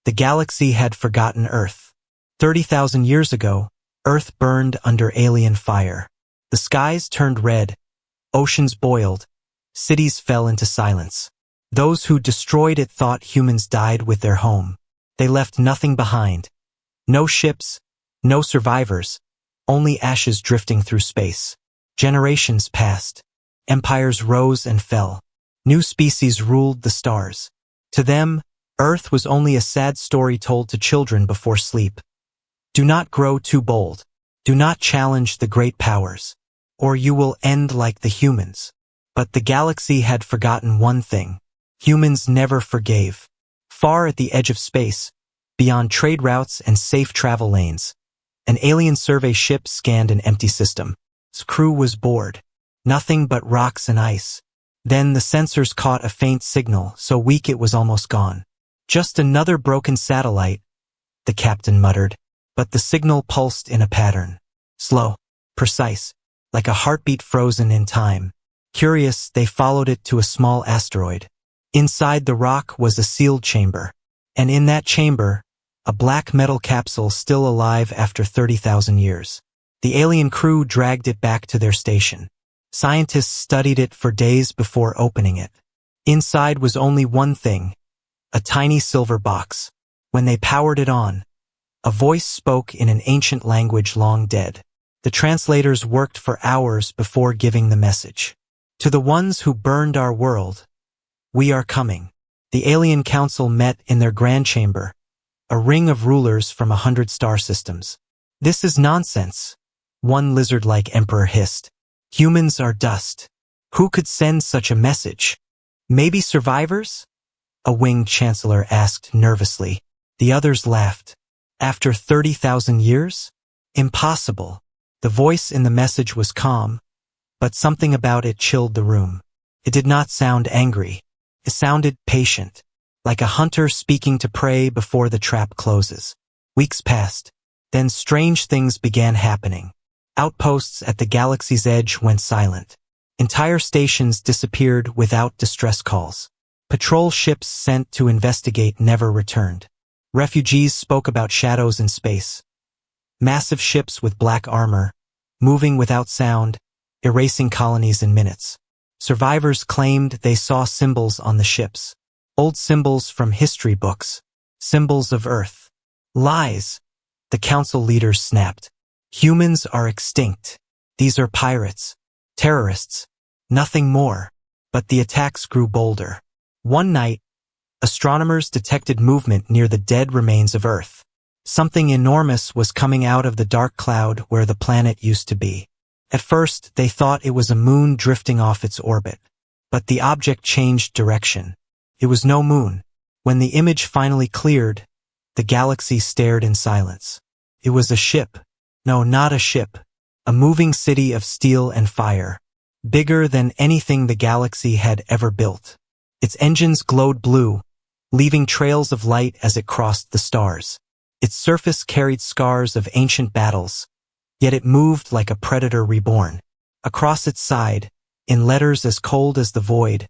The galaxy had forgotten Earth. 30,000 years ago, Earth burned under alien fire. The skies turned red, oceans boiled, cities fell into silence. Those who destroyed it thought humans died with their home. They left nothing behind. No ships, no survivors, only ashes drifting through space. Generations passed. Empires rose and fell. New species ruled the stars. To them, Earth was only a sad story told to children before sleep. Do not grow too bold. Do not challenge the great powers, or you will end like the humans. But the galaxy had forgotten one thing. Humans never forgave. Far at the edge of space, beyond trade routes and safe travel lanes, an alien survey ship scanned an empty system. Its crew was bored. Nothing but rocks and ice. Then the sensors caught a faint signal, so weak it was almost gone. Just another broken satellite, the captain muttered. But the signal pulsed in a pattern. Slow, precise, like a heartbeat frozen in time. Curious, they followed it to a small asteroid. Inside the rock was a sealed chamber. And in that chamber, a black metal capsule still alive after 30,000 years. The alien crew dragged it back to their station. Scientists studied it for days before opening it. Inside was only one thing, a tiny silver box. When they powered it on, a voice spoke in an ancient language long dead. The translators worked for hours before giving the message. To the ones who burned our world, we are coming. The alien council met in their grand chamber, a ring of rulers from 100 star systems. This is nonsense, one lizard-like emperor hissed. Humans are dust. Who could send such a message? Maybe survivors? A winged chancellor asked nervously. The others laughed. After 30,000 years? Impossible. The voice in the message was calm, but something about it chilled the room. It did not sound angry. It sounded patient, like a hunter speaking to prey before the trap closes. Weeks passed. Then strange things began happening. Outposts at the galaxy's edge went silent. Entire stations disappeared without distress calls. Patrol ships sent to investigate never returned. Refugees spoke about shadows in space. Massive ships with black armor, moving without sound, erasing colonies in minutes. Survivors claimed they saw symbols on the ships. Old symbols from history books. Symbols of Earth. Lies, the council leaders snapped. Humans are extinct. These are pirates. Terrorists. Nothing more. But the attacks grew bolder. One night, astronomers detected movement near the dead remains of Earth. Something enormous was coming out of the dark cloud where the planet used to be. At first, they thought it was a moon drifting off its orbit. But the object changed direction. It was no moon. When the image finally cleared, the galaxy stared in silence. It was a ship. No, not a ship. A moving city of steel and fire. Bigger than anything the galaxy had ever built. Its engines glowed blue, leaving trails of light as it crossed the stars. Its surface carried scars of ancient battles, yet it moved like a predator reborn. Across its side, in letters as cold as the void,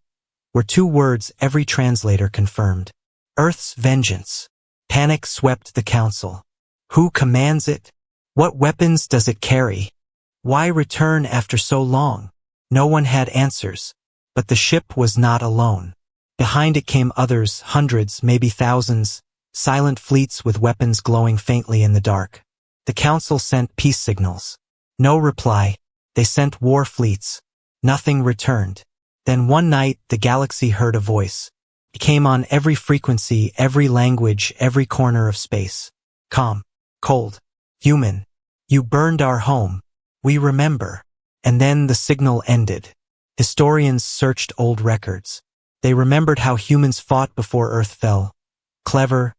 were two words every translator confirmed. Earth's vengeance. Panic swept the council. Who commands it? What weapons does it carry? Why return after so long? No one had answers, but the ship was not alone. Behind it came others, hundreds, maybe thousands, silent fleets with weapons glowing faintly in the dark. The council sent peace signals. No reply. They sent war fleets. Nothing returned. Then one night, the galaxy heard a voice. It came on every frequency, every language, every corner of space. Calm. Cold. Human. You burned our home. We remember. And then the signal ended. Historians searched old records. They remembered how humans fought before Earth fell. Clever,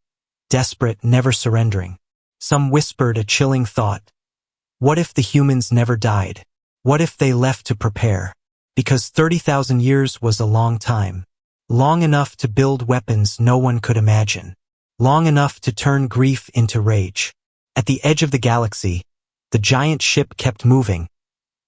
desperate, never surrendering. Some whispered a chilling thought. What if the humans never died? What if they left to prepare? Because 30,000 years was a long time. Long enough to build weapons no one could imagine. Long enough to turn grief into rage. At the edge of the galaxy, the giant ship kept moving,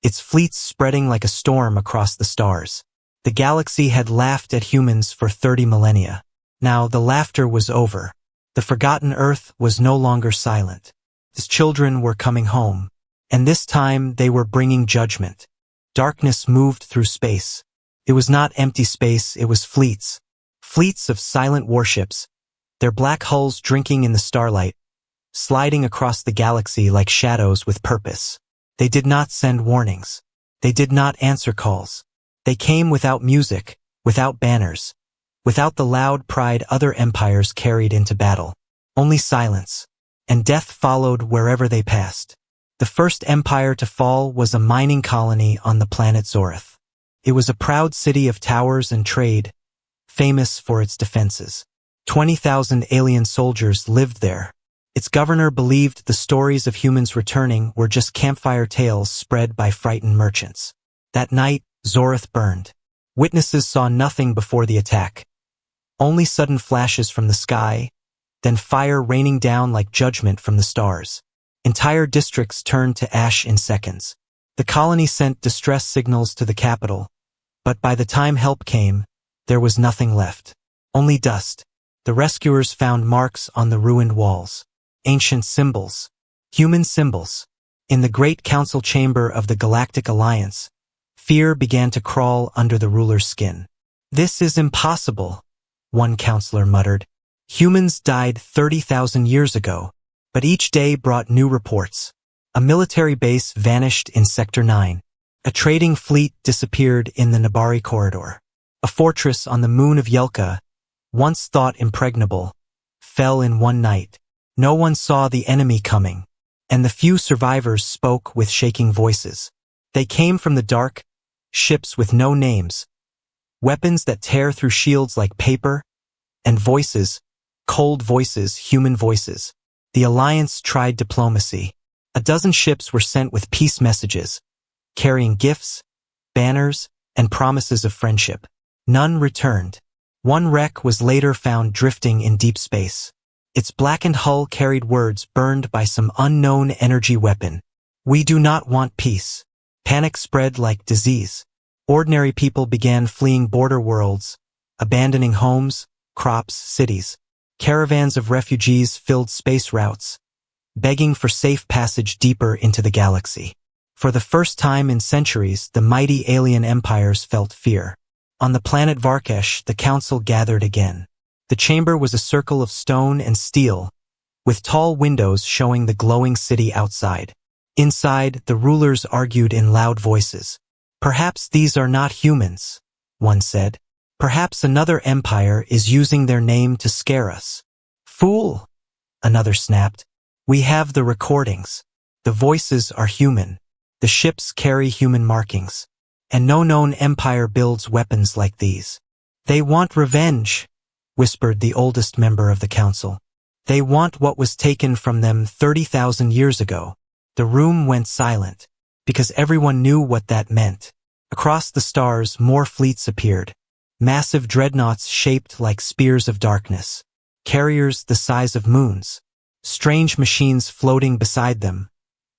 its fleets spreading like a storm across the stars. The galaxy had laughed at humans for 30 millennia. Now the laughter was over. The forgotten Earth was no longer silent. His children were coming home. And this time they were bringing judgment. Darkness moved through space. It was not empty space, it was fleets. Fleets of silent warships, their black hulls drinking in the starlight, sliding across the galaxy like shadows with purpose. They did not send warnings. They did not answer calls. They came without music, without banners, without the loud pride other empires carried into battle. Only silence. And death followed wherever they passed. The first empire to fall was a mining colony on the planet Zorith. It was a proud city of towers and trade, famous for its defenses. 20,000 alien soldiers lived there. Its governor believed the stories of humans returning were just campfire tales spread by frightened merchants. That night, Zorith burned. Witnesses saw nothing before the attack. Only sudden flashes from the sky, then fire raining down like judgment from the stars. Entire districts turned to ash in seconds. The colony sent distress signals to the capital, but by the time help came, there was nothing left. Only dust. The rescuers found marks on the ruined walls. Ancient symbols. Human symbols. In the great council chamber of the Galactic Alliance, fear began to crawl under the ruler's skin. "This is impossible," one counselor muttered. "Humans died 30,000 years ago. But each day brought new reports. A military base vanished in Sector 9. A trading fleet disappeared in the Nabari corridor. A fortress on the moon of Yelka, once thought impregnable, fell in one night. No one saw the enemy coming, and the few survivors spoke with shaking voices. They came from the dark, ships with no names, weapons that tear through shields like paper, and voices, cold voices, human voices. The Alliance tried diplomacy. A dozen ships were sent with peace messages, carrying gifts, banners, and promises of friendship. None returned. One wreck was later found drifting in deep space. Its blackened hull carried words burned by some unknown energy weapon. "We do not want peace." Panic spread like disease. Ordinary people began fleeing border worlds, abandoning homes, crops, cities. Caravans of refugees filled space routes, begging for safe passage deeper into the galaxy. For the first time in centuries, the mighty alien empires felt fear. On the planet Varkesh, the council gathered again. The chamber was a circle of stone and steel, with tall windows showing the glowing city outside. Inside, the rulers argued in loud voices. "Perhaps these are not humans," one said. "Perhaps another empire is using their name to scare us." "Fool," another snapped. "We have the recordings. The voices are human. The ships carry human markings. And no known empire builds weapons like these." "They want revenge," whispered the oldest member of the council. "They want what was taken from them 30,000 years ago." The room went silent, because everyone knew what that meant. Across the stars, more fleets appeared. Massive dreadnoughts shaped like spears of darkness. Carriers the size of moons. Strange machines floating beside them.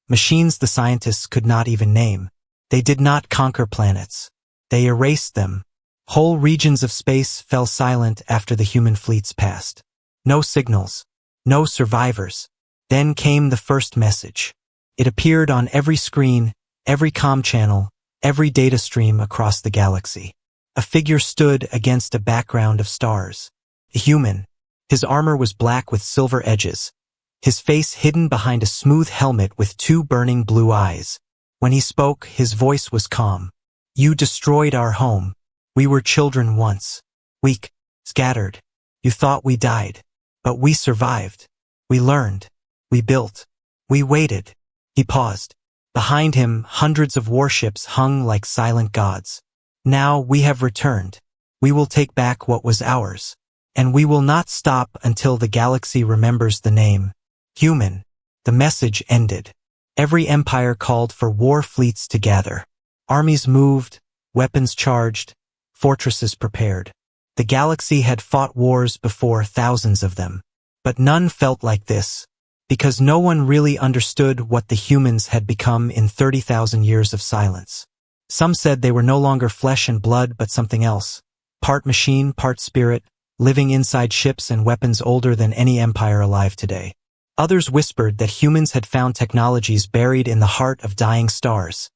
Machines the scientists could not even name. They did not conquer planets. They erased them. Whole regions of space fell silent after the human fleets passed. No signals. No survivors. Then came the first message. It appeared on every screen, every comm channel, every data stream across the galaxy. A figure stood against a background of stars. A human. His armor was black with silver edges. His face hidden behind a smooth helmet with two burning blue eyes. When he spoke, his voice was calm. "You destroyed our home. We were children once. Weak, scattered. You thought we died. But we survived. We learned. We built. We waited." He paused. Behind him, hundreds of warships hung like silent gods. "Now we have returned. We will take back what was ours. And we will not stop until the galaxy remembers the name. Human." The message ended. Every empire called for war fleets to gather. Armies moved, weapons charged, fortresses prepared. The galaxy had fought wars before, thousands of them. But none felt like this, because no one really understood what the humans had become in 30,000 years of silence. Some said they were no longer flesh and blood but something else. Part machine, part spirit, living inside ships and weapons older than any empire alive today. Others whispered that humans had found technologies buried in the heart of dying stars,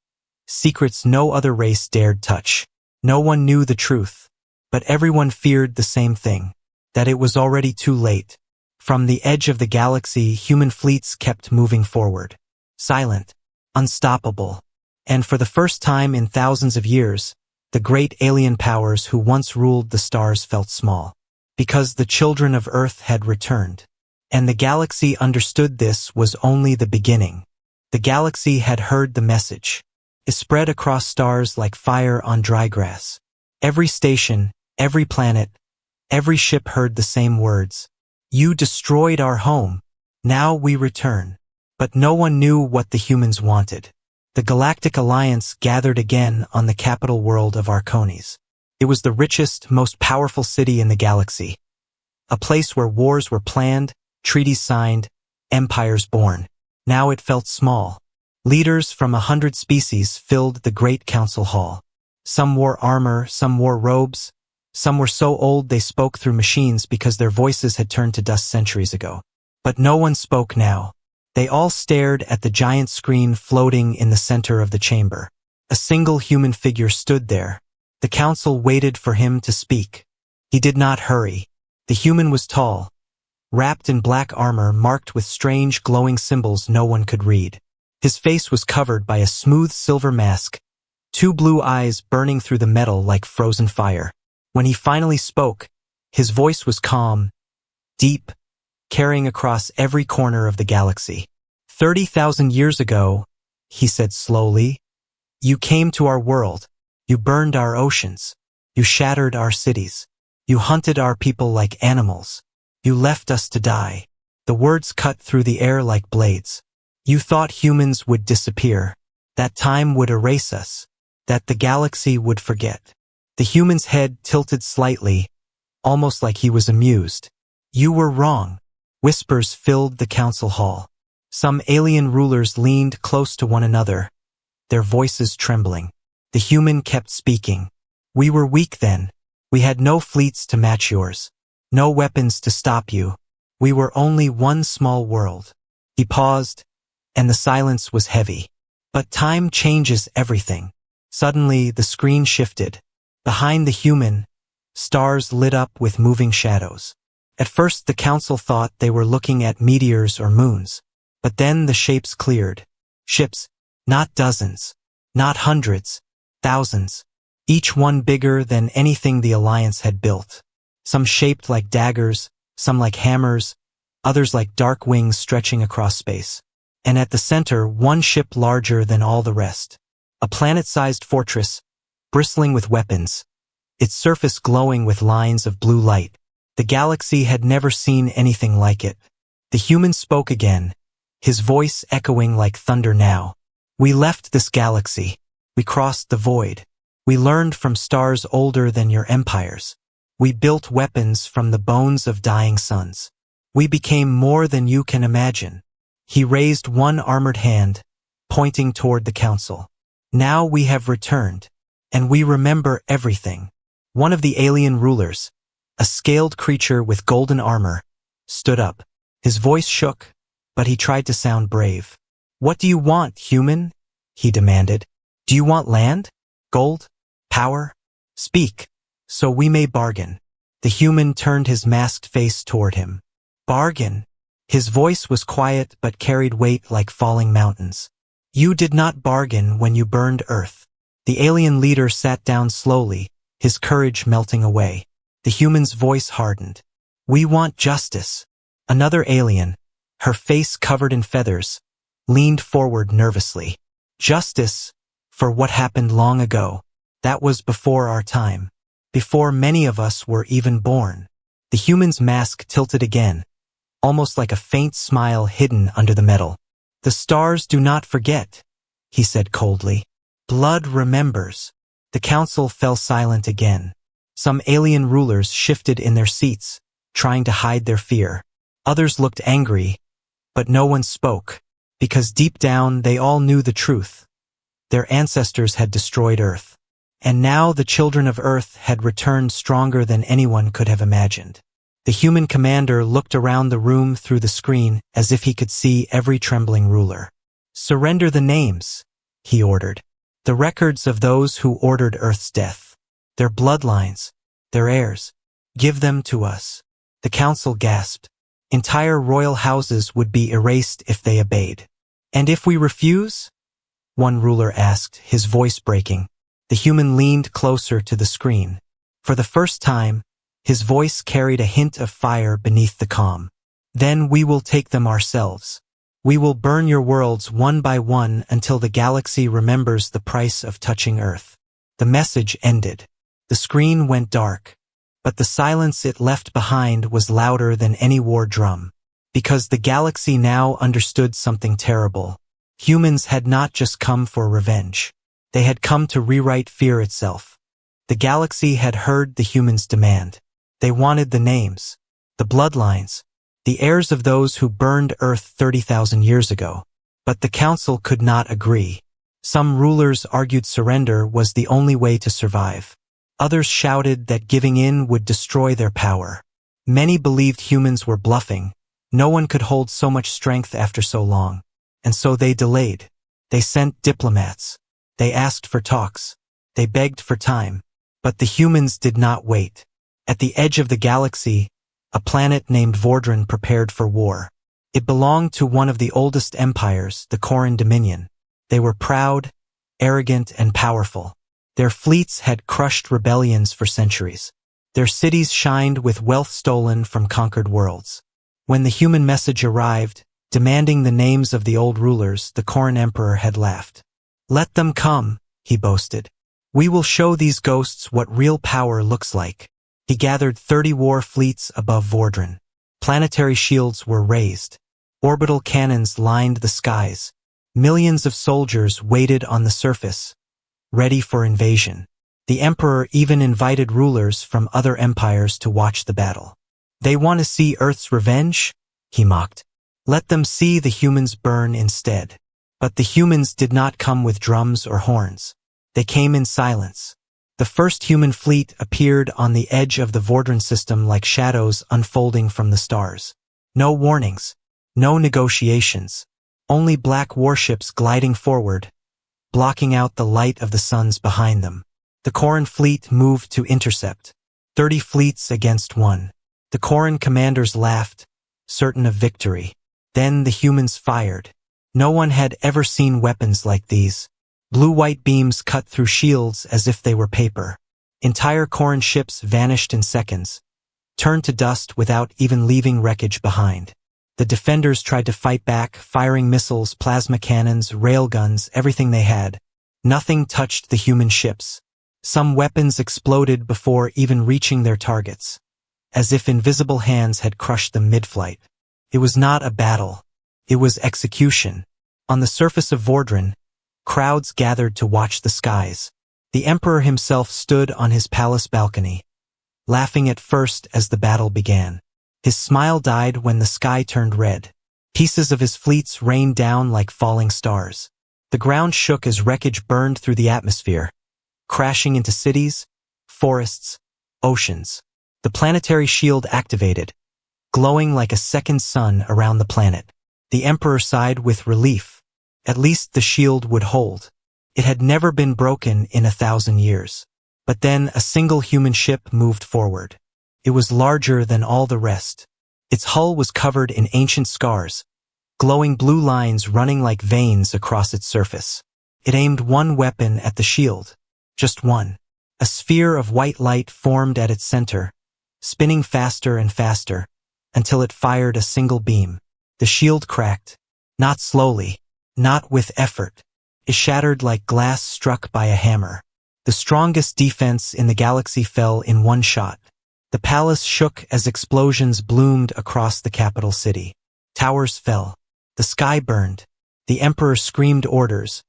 secrets no other race dared touch. No one knew the truth, but everyone feared the same thing, that it was already too late. From the edge of the galaxy, human fleets kept moving forward, silent, unstoppable. And for the first time in thousands of years, the great alien powers who once ruled the stars felt small, because the children of Earth had returned. And the galaxy understood this was only the beginning. The galaxy had heard the message. It spread across stars like fire on dry grass. Every station, every planet, every ship heard the same words. You destroyed our home. Now we return. But no one knew what the humans wanted. The Galactic Alliance gathered again on the capital world of Arcones. It was the richest, most powerful city in the galaxy. A place where wars were planned, treaties signed, empires born. Now it felt small. Leaders from 100 species filled the great council hall. Some wore armor, some wore robes. Some were so old they spoke through machines because their voices had turned to dust centuries ago. But no one spoke now. They all stared at the giant screen floating in the center of the chamber. A single human figure stood there. The council waited for him to speak. He did not hurry. The human was tall, wrapped in black armor marked with strange glowing symbols no one could read. His face was covered by a smooth silver mask, two blue eyes burning through the metal like frozen fire. When he finally spoke, his voice was calm, deep, carrying across every corner of the galaxy. 30,000 years ago, he said slowly, you came to our world. You burned our oceans. You shattered our cities. You hunted our people like animals. You left us to die. The words cut through the air like blades. You thought humans would disappear, that time would erase us, that the galaxy would forget. The human's head tilted slightly, almost like he was amused. You were wrong. Whispers filled the council hall. Some alien rulers leaned close to one another, their voices trembling. The human kept speaking. We were weak then. We had no fleets to match yours. No weapons to stop you. We were only one small world. He paused, and the silence was heavy. But time changes everything. Suddenly, the screen shifted. Behind the human, stars lit up with moving shadows. At first, the council thought they were looking at meteors or moons. But then the shapes cleared. Ships, not dozens, not hundreds, thousands. Each one bigger than anything the Alliance had built. Some shaped like daggers, some like hammers, others like dark wings stretching across space. And at the center, one ship larger than all the rest. A planet-sized fortress, bristling with weapons, its surface glowing with lines of blue light. The galaxy had never seen anything like it. The human spoke again, his voice echoing like thunder now. We left this galaxy. We crossed the void. We learned from stars older than your empires. We built weapons from the bones of dying suns. We became more than you can imagine. He raised one armored hand, pointing toward the council. Now we have returned, and we remember everything. One of the alien rulers, a scaled creature with golden armor, stood up. His voice shook, but he tried to sound brave. What do you want, human? He demanded. Do you want land? Gold? Power? Speak, so we may bargain. The human turned his masked face toward him. Bargain? His voice was quiet but carried weight like falling mountains. You did not bargain when you burned Earth. The alien leader sat down slowly, his courage melting away. The human's voice hardened. We want justice. Another alien, her face covered in feathers, leaned forward nervously. Justice for what happened long ago. That was before our time. Before many of us were even born. The human's mask tilted again, almost like a faint smile hidden under the metal. The stars do not forget, he said coldly. Blood remembers. The council fell silent again. Some alien rulers shifted in their seats, trying to hide their fear. Others looked angry, but no one spoke, because deep down they all knew the truth. Their ancestors had destroyed Earth. And now the children of Earth had returned stronger than anyone could have imagined. The human commander looked around the room through the screen as if he could see every trembling ruler. "Surrender the names," he ordered. "The records of those who ordered Earth's death. Their bloodlines, their heirs. Give them to us." The council gasped. Entire royal houses would be erased if they obeyed. "And if we refuse?" one ruler asked, his voice breaking. The human leaned closer to the screen. For the first time, his voice carried a hint of fire beneath the calm. "Then we will take them ourselves. We will burn your worlds one by one until the galaxy remembers the price of touching Earth." The message ended. The screen went dark, but the silence it left behind was louder than any war drum. Because the galaxy now understood something terrible. Humans had not just come for revenge. They had come to rewrite fear itself. The galaxy had heard the humans' demand. They wanted the names, the bloodlines, the heirs of those who burned Earth 30,000 years ago. But the council could not agree. Some rulers argued surrender was the only way to survive. Others shouted that giving in would destroy their power. Many believed humans were bluffing. No one could hold so much strength after so long. And so they delayed. They sent diplomats. They asked for talks. They begged for time. But the humans did not wait. At the edge of the galaxy, a planet named Vordran prepared for war. It belonged to one of the oldest empires, the Corran Dominion. They were proud, arrogant, and powerful. Their fleets had crushed rebellions for centuries. Their cities shined with wealth stolen from conquered worlds. When the human message arrived, demanding the names of the old rulers, the Corran Emperor had laughed. "Let them come," he boasted. "We will show these ghosts what real power looks like." He gathered 30 war fleets above Vordran. Planetary shields were raised. Orbital cannons lined the skies. Millions of soldiers waited on the surface, ready for invasion. The Emperor even invited rulers from other empires to watch the battle. "They want to see Earth's revenge?" he mocked. "Let them see the humans burn instead." But the humans did not come with drums or horns. They came in silence. The first human fleet appeared on the edge of the Vordran system like shadows unfolding from the stars. No warnings, no negotiations, only black warships gliding forward, blocking out the light of the suns behind them. The Corran fleet moved to intercept. 30 fleets against one. The Corran commanders laughed, certain of victory. Then the humans fired. No one had ever seen weapons like these. Blue-white beams cut through shields as if they were paper. Entire Corran ships vanished in seconds, turned to dust without even leaving wreckage behind. The defenders tried to fight back, firing missiles, plasma cannons, railguns, everything they had. Nothing touched the human ships. Some weapons exploded before even reaching their targets, as if invisible hands had crushed them mid-flight. It was not a battle. It was execution. On the surface of Vordran, crowds gathered to watch the skies. The Emperor himself stood on his palace balcony, laughing at first as the battle began. His smile died when the sky turned red. Pieces of his fleets rained down like falling stars. The ground shook as wreckage burned through the atmosphere, crashing into cities, forests, oceans. The planetary shield activated, glowing like a second sun around the planet. The Emperor sighed with relief. At least the shield would hold. It had never been broken in 1,000 years. But then a single human ship moved forward. It was larger than all the rest. Its hull was covered in ancient scars, glowing blue lines running like veins across its surface. It aimed one weapon at the shield. Just one. A sphere of white light formed at its center, spinning faster and faster, until it fired a single beam. The shield cracked. Not slowly. Not with effort. It shattered like glass struck by a hammer. The strongest defense in the galaxy fell in one shot. The palace shook as explosions bloomed across the capital city. Towers fell. The sky burned. The Emperor screamed orders,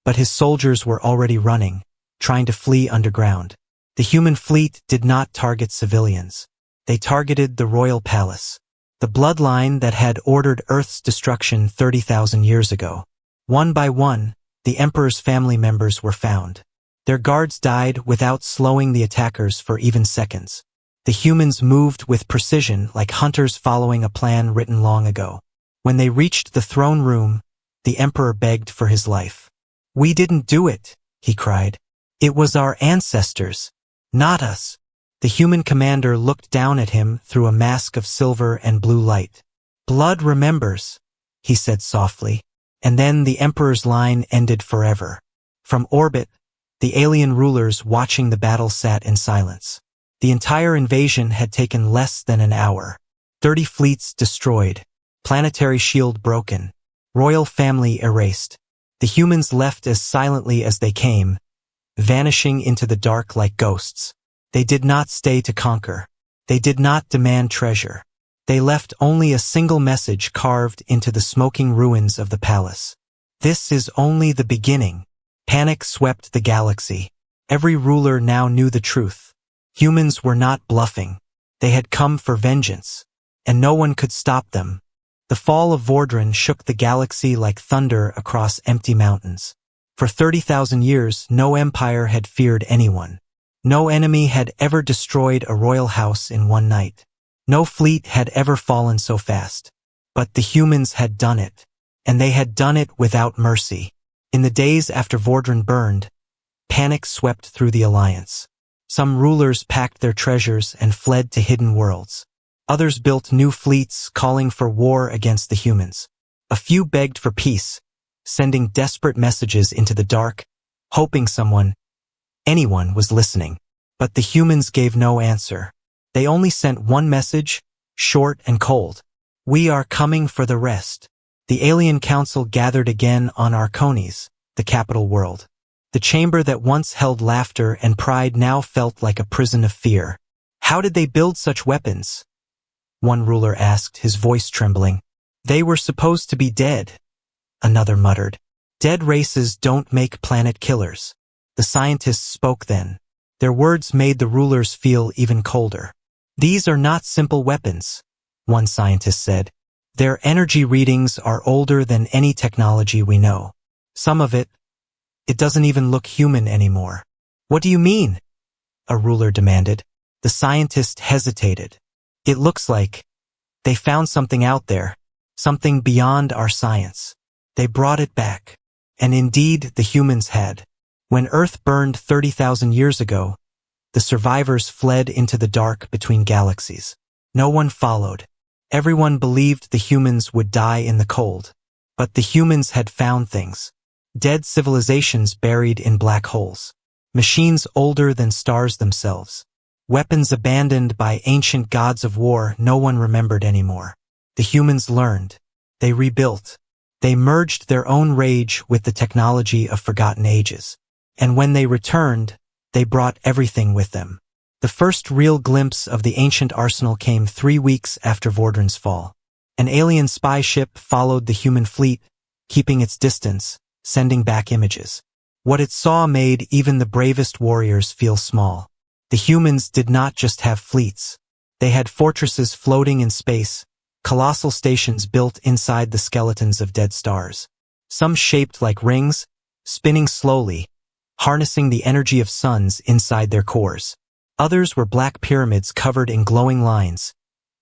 but his soldiers were already running, trying to flee underground. The human fleet did not target civilians. They targeted the royal palace, the bloodline that had ordered Earth's destruction 30,000 years ago. One by one, the Emperor's family members were found. Their guards died without slowing the attackers for even seconds. The humans moved with precision like hunters following a plan written long ago. When they reached the throne room, the emperor begged for his life. "We didn't do it," he cried. "It was our ancestors, not us." The human commander looked down at him through a mask of silver and blue light. "Blood remembers," he said softly. And then the emperor's line ended forever. From orbit, the alien rulers watching the battle sat in silence. The entire invasion had taken less than an hour. 30 fleets destroyed, planetary shield broken, royal family erased. The humans left as silently as they came, vanishing into the dark like ghosts. They did not stay to conquer. They did not demand treasure. They left only a single message carved into the smoking ruins of the palace. "This is only the beginning." Panic swept the galaxy. Every ruler now knew the truth. Humans were not bluffing. They had come for vengeance, and no one could stop them. The fall of Vordran shook the galaxy like thunder across empty mountains. For 30,000 years, no empire had feared anyone. No enemy had ever destroyed a royal house in one night. No fleet had ever fallen so fast. But the humans had done it. And they had done it without mercy. In the days after Vordran burned, panic swept through the Alliance. Some rulers packed their treasures and fled to hidden worlds. Others built new fleets, calling for war against the humans. A few begged for peace, sending desperate messages into the dark, hoping anyone was listening. But the humans gave no answer. They only sent one message, short and cold. "We are coming for the rest." The alien council gathered again on Arconis, the capital world. The chamber that once held laughter and pride now felt like a prison of fear. "How did they build such weapons?" one ruler asked, his voice trembling. "They were supposed to be dead," another muttered. "Dead races don't make planet killers." The scientists spoke then. Their words made the rulers feel even colder. "These are not simple weapons," one scientist said. "Their energy readings are older than any technology we know. Some of it doesn't even look human anymore." "What do you mean?" a ruler demanded. The scientist hesitated. "It looks like they found something out there, something beyond our science. They brought it back." And indeed, the humans had. When Earth burned 30,000 years ago, the survivors fled into the dark between galaxies. No one followed. Everyone believed the humans would die in the cold. But the humans had found things. Dead civilizations buried in black holes. Machines older than stars themselves. Weapons abandoned by ancient gods of war no one remembered anymore. The humans learned. They rebuilt. They merged their own rage with the technology of forgotten ages. And when they returned, they brought everything with them. The first real glimpse of the ancient arsenal came 3 weeks after Vordran's fall. An alien spy ship followed the human fleet, keeping its distance, sending back images. What it saw made even the bravest warriors feel small. The humans did not just have fleets. They had fortresses floating in space, colossal stations built inside the skeletons of dead stars. Some shaped like rings, spinning slowly, harnessing the energy of suns inside their cores. Others were black pyramids covered in glowing lines,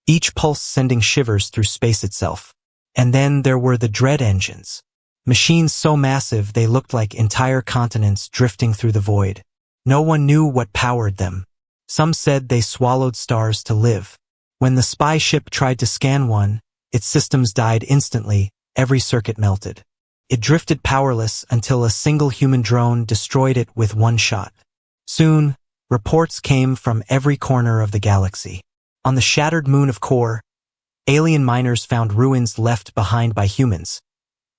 each pulse sending shivers through space itself. And then there were the dread engines. Machines so massive they looked like entire continents drifting through the void. No one knew what powered them. Some said they swallowed stars to live. When the spy ship tried to scan one, its systems died instantly, every circuit melted. It drifted powerless until a single human drone destroyed it with one shot. Soon, reports came from every corner of the galaxy. On the shattered moon of Kor, alien miners found ruins left behind by humans.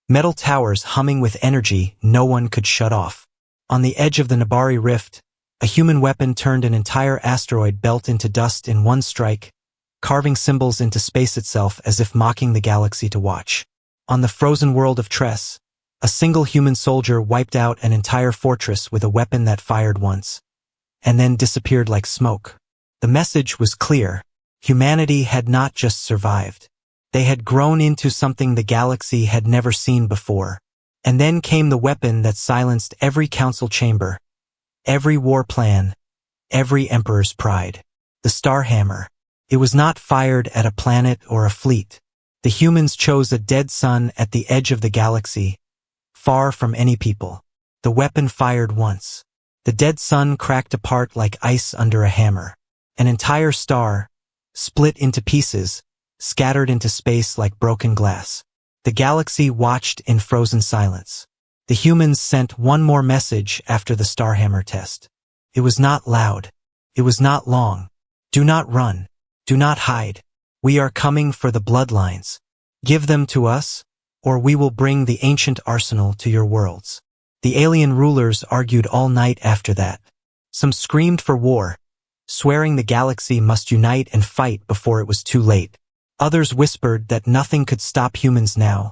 Metal towers humming with energy no one could shut off. On the edge of the Nabari Rift, a human weapon turned an entire asteroid belt into dust in one strike, carving symbols into space itself as if mocking the galaxy to watch. On the frozen world of Tress, a single human soldier wiped out an entire fortress with a weapon that fired once, and then disappeared like smoke. The message was clear. Humanity had not just survived. They had grown into something the galaxy had never seen before. And then came the weapon that silenced every council chamber, Every war plan, every emperor's pride. The star hammer. It was not fired at a planet or a fleet. The humans chose a dead sun at the edge of the galaxy, far from any people. The weapon fired once. The dead sun cracked apart like ice under a hammer. An entire star, split into pieces, scattered into space like broken glass. The galaxy watched in frozen silence. The humans sent one more message after the Starhammer test. It was not loud. It was not long. Do not run. Do not hide. We are coming for the bloodlines. Give them to us, or we will bring the ancient arsenal to your worlds. The alien rulers argued all night after that. Some screamed for war, swearing the galaxy must unite and fight before it was too late. Others whispered that nothing could stop humans now,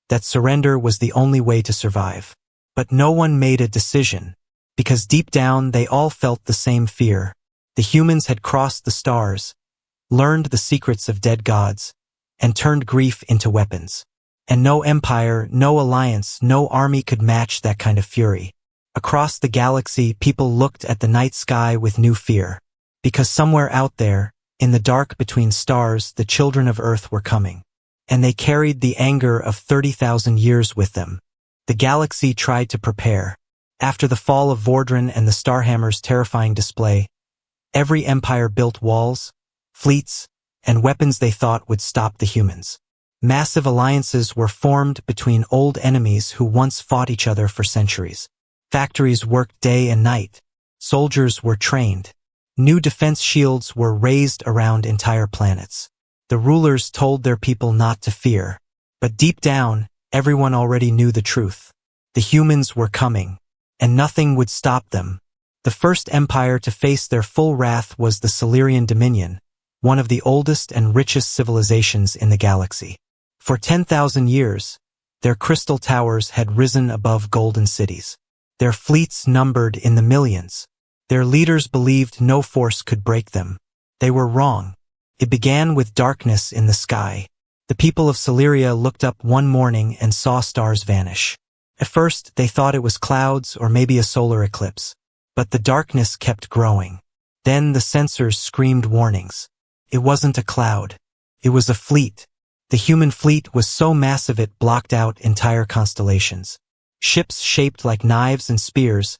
that surrender was the only way to survive. But no one made a decision, because deep down they all felt the same fear. The humans had crossed the stars, learned the secrets of dead gods, and turned grief into weapons. And no empire, no alliance, no army could match that kind of fury. Across the galaxy, people looked at the night sky with new fear. Because somewhere out there, in the dark between stars, the children of Earth were coming. And they carried the anger of 30,000 years with them. The galaxy tried to prepare. After the fall of Vordran and the Starhammer's terrifying display, every empire built walls, fleets, and weapons they thought would stop the humans. Massive alliances were formed between old enemies who once fought each other for centuries. Factories worked day and night. Soldiers were trained. New defense shields were raised around entire planets. The rulers told their people not to fear. But deep down, everyone already knew the truth. The humans were coming, and nothing would stop them. The first empire to face their full wrath was the Silurian Dominion, one of the oldest and richest civilizations in the galaxy. For 10,000 years, their crystal towers had risen above golden cities. Their fleets numbered in the millions. Their leaders believed no force could break them. They were wrong. It began with darkness in the sky. The people of Sileria looked up one morning and saw stars vanish. At first, they thought it was clouds or maybe a solar eclipse. But the darkness kept growing. Then the sensors screamed warnings. It wasn't a cloud. It was a fleet. The human fleet was so massive it blocked out entire constellations. Ships shaped like knives and spears,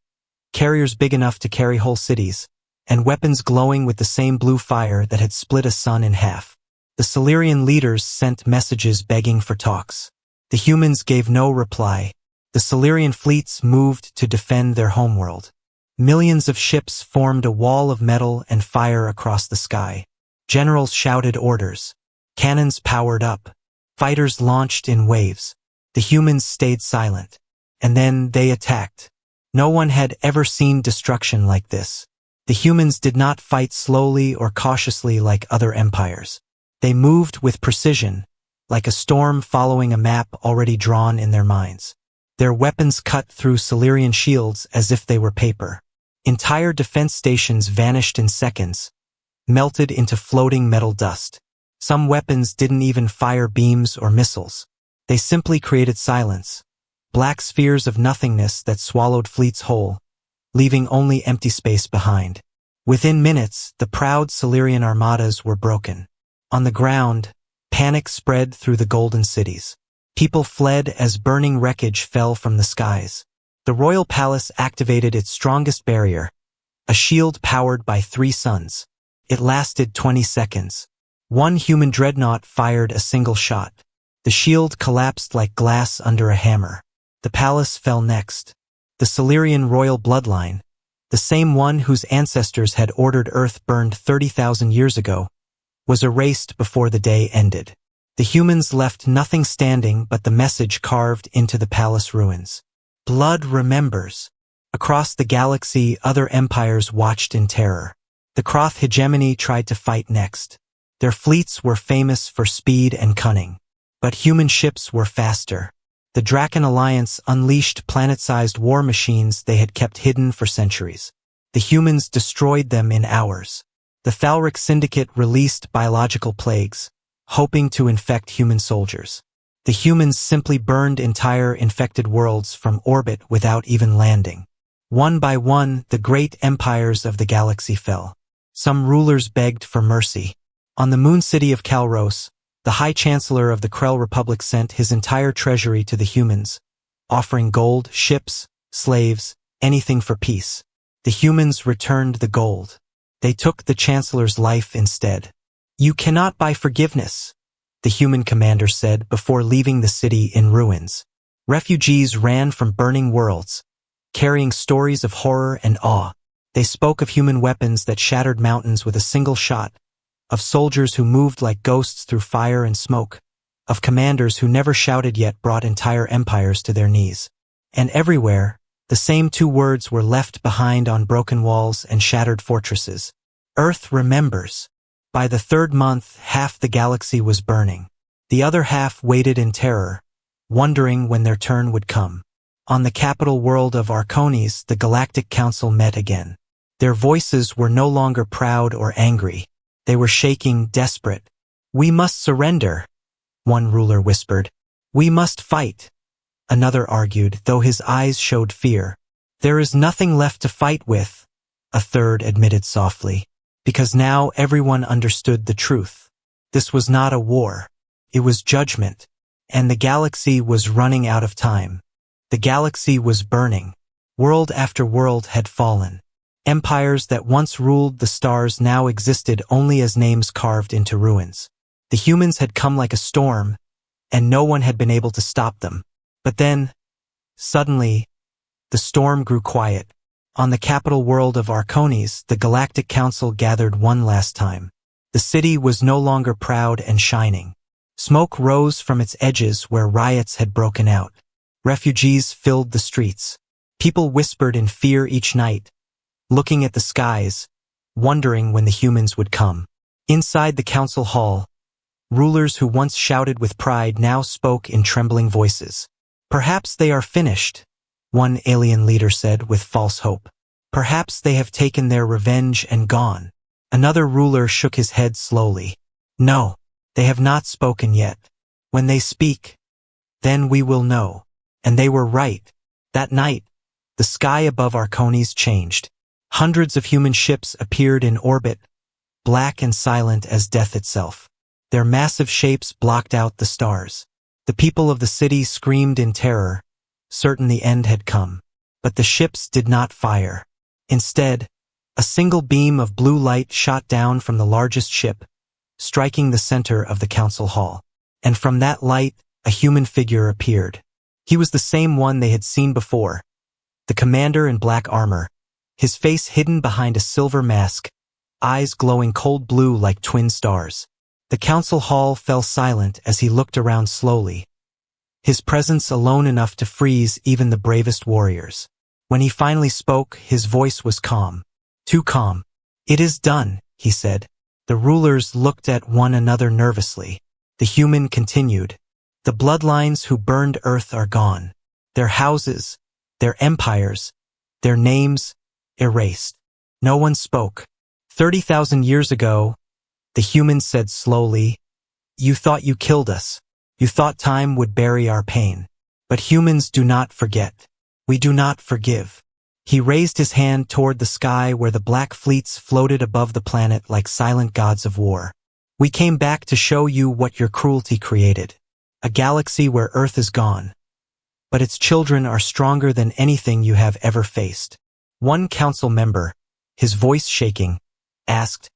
carriers big enough to carry whole cities, and weapons glowing with the same blue fire that had split a sun in half. The Silurian leaders sent messages begging for talks. The humans gave no reply. The Silurian fleets moved to defend their homeworld. Millions of ships formed a wall of metal and fire across the sky. Generals shouted orders. Cannons powered up. Fighters launched in waves. The humans stayed silent. And then they attacked. No one had ever seen destruction like this. The humans did not fight slowly or cautiously like other empires. They moved with precision, like a storm following a map already drawn in their minds. Their weapons cut through Silurian shields as if they were paper. Entire defense stations vanished in seconds, melted into floating metal dust. Some weapons didn't even fire beams or missiles. They simply created silence, black spheres of nothingness that swallowed fleets whole, leaving only empty space behind. Within minutes, the proud Silurian armadas were broken. On the ground, panic spread through the golden cities. People fled as burning wreckage fell from the skies. The royal palace activated its strongest barrier, a shield powered by 3 suns. It lasted 20 seconds. One human dreadnought fired a single shot. The shield collapsed like glass under a hammer. The palace fell next. The Silurian royal bloodline, the same one whose ancestors had ordered Earth burned 30,000 years ago, was erased before the day ended. The humans left nothing standing but the message carved into the palace ruins. Blood remembers. Across the galaxy, other empires watched in terror. The Kroth hegemony tried to fight next. Their fleets were famous for speed and cunning. But human ships were faster. The Draken Alliance unleashed planet-sized war machines they had kept hidden for centuries. The humans destroyed them in hours. The Thalric Syndicate released biological plagues, hoping to infect human soldiers. The humans simply burned entire infected worlds from orbit without even landing. One by one, the great empires of the galaxy fell. Some rulers begged for mercy. On the moon city of Calros, the High Chancellor of the Krell Republic sent his entire treasury to the humans, offering gold, ships, slaves, anything for peace. The humans returned the gold. They took the Chancellor's life instead. "You cannot buy forgiveness," the human commander said before leaving the city in ruins. Refugees ran from burning worlds, carrying stories of horror and awe. They spoke of human weapons that shattered mountains with a single shot, of soldiers who moved like ghosts through fire and smoke, of commanders who never shouted yet brought entire empires to their knees. And everywhere, the same two words were left behind on broken walls and shattered fortresses. Earth remembers. By the third month, half the galaxy was burning. The other half waited in terror, wondering when their turn would come. On the capital world of Arcones, the Galactic Council met again. Their voices were no longer proud or angry. They were shaking, desperate. "We must surrender," one ruler whispered. "We must fight," another argued, though his eyes showed fear. "There is nothing left to fight with," a third admitted softly, because now everyone understood the truth. This was not a war. It was judgment, and the galaxy was running out of time. The galaxy was burning. World after world had fallen. Empires that once ruled the stars now existed only as names carved into ruins. The humans had come like a storm, and no one had been able to stop them. But then, suddenly, the storm grew quiet. On the capital world of Arcones, the Galactic Council gathered one last time. The city was no longer proud and shining. Smoke rose from its edges where riots had broken out. Refugees filled the streets. People whispered in fear each night, looking at the skies, wondering when the humans would come. Inside the council hall, rulers who once shouted with pride now spoke in trembling voices. "Perhaps they are finished," one alien leader said with false hope. "Perhaps they have taken their revenge and gone." Another ruler shook his head slowly. "No, they have not spoken yet. When they speak, then we will know." And they were right. That night, the sky above Arcones changed. Hundreds of human ships appeared in orbit, black and silent as death itself. Their massive shapes blocked out the stars. The people of the city screamed in terror, certain the end had come. But the ships did not fire. Instead, a single beam of blue light shot down from the largest ship, striking the center of the council hall. And from that light, a human figure appeared. He was the same one they had seen before, the commander in black armor, his face hidden behind a silver mask, eyes glowing cold blue like twin stars. The council hall fell silent as he looked around slowly, his presence alone enough to freeze even the bravest warriors. When he finally spoke, his voice was calm. Too calm. "It is done," he said. The rulers looked at one another nervously. The human continued. "The bloodlines who burned Earth are gone. Their houses, their empires, their names erased." No one spoke. 30,000 years ago, the human said slowly, "You thought you killed us. You thought time would bury our pain. But humans do not forget. We do not forgive." He raised his hand toward the sky where the black fleets floated above the planet like silent gods of war. "We came back to show you what your cruelty created. A galaxy where Earth is gone. But its children are stronger than anything you have ever faced." One council member, his voice shaking, asked,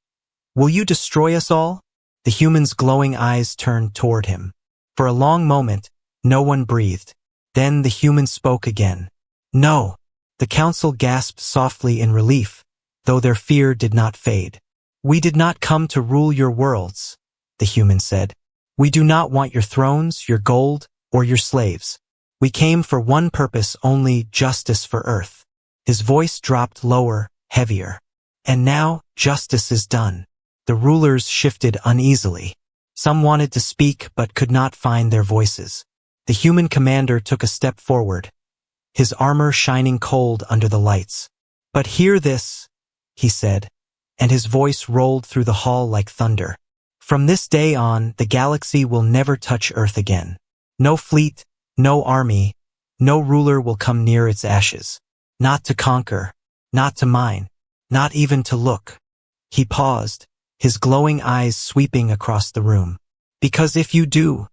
"Will you destroy us all?" The human's glowing eyes turned toward him. For a long moment, no one breathed. Then the human spoke again. "No." The council gasped softly in relief, though their fear did not fade. "We did not come to rule your worlds," the human said. "We do not want your thrones, your gold, or your slaves. We came for one purpose only, justice for Earth." His voice dropped lower, heavier. "And now, justice is done." The rulers shifted uneasily. Some wanted to speak but could not find their voices. The human commander took a step forward, his armor shining cold under the lights. "But hear this," he said, and his voice rolled through the hall like thunder. "From this day on, the galaxy will never touch Earth again. No fleet, no army, no ruler will come near its ashes. Not to conquer, not to mine, not even to look. He paused, his glowing eyes sweeping across the room. Because if you do,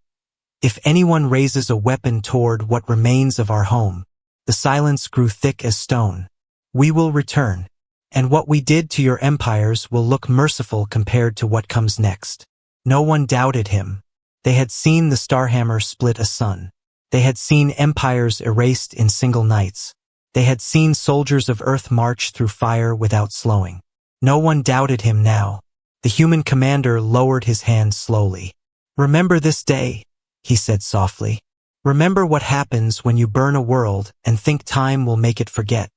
if anyone raises a weapon toward what remains of our home, the silence grew thick as stone. We will return, and what we did to your empires will look merciful compared to what comes next. No one doubted him. They had seen the Starhammer split a sun. They had seen empires erased in single nights. They had seen soldiers of Earth march through fire without slowing. No one doubted him now. The human commander lowered his hand slowly. Remember this day, he said softly. Remember what happens when you burn a world and think time will make it forget.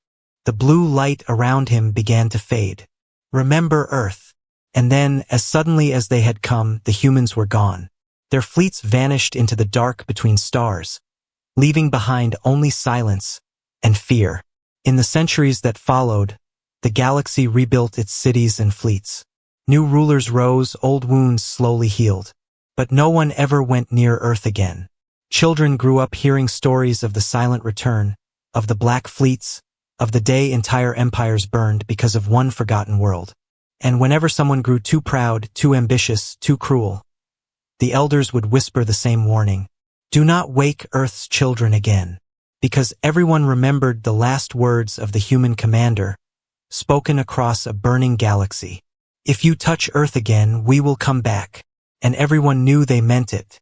The blue light around him began to fade. Remember Earth. And then, as suddenly as they had come, the humans were gone. Their fleets vanished into the dark between stars, leaving behind only silence and fear. In the centuries that followed, the galaxy rebuilt its cities and fleets. New rulers rose, old wounds slowly healed. But no one ever went near Earth again. Children grew up hearing stories of the silent return, of the black fleets, of the day entire empires burned because of one forgotten world. And whenever someone grew too proud, too ambitious, too cruel, the elders would whisper the same warning. Do not wake Earth's children again. Because everyone remembered the last words of the human commander, spoken across a burning galaxy. If you touch Earth again, we will come back. And everyone knew they meant it.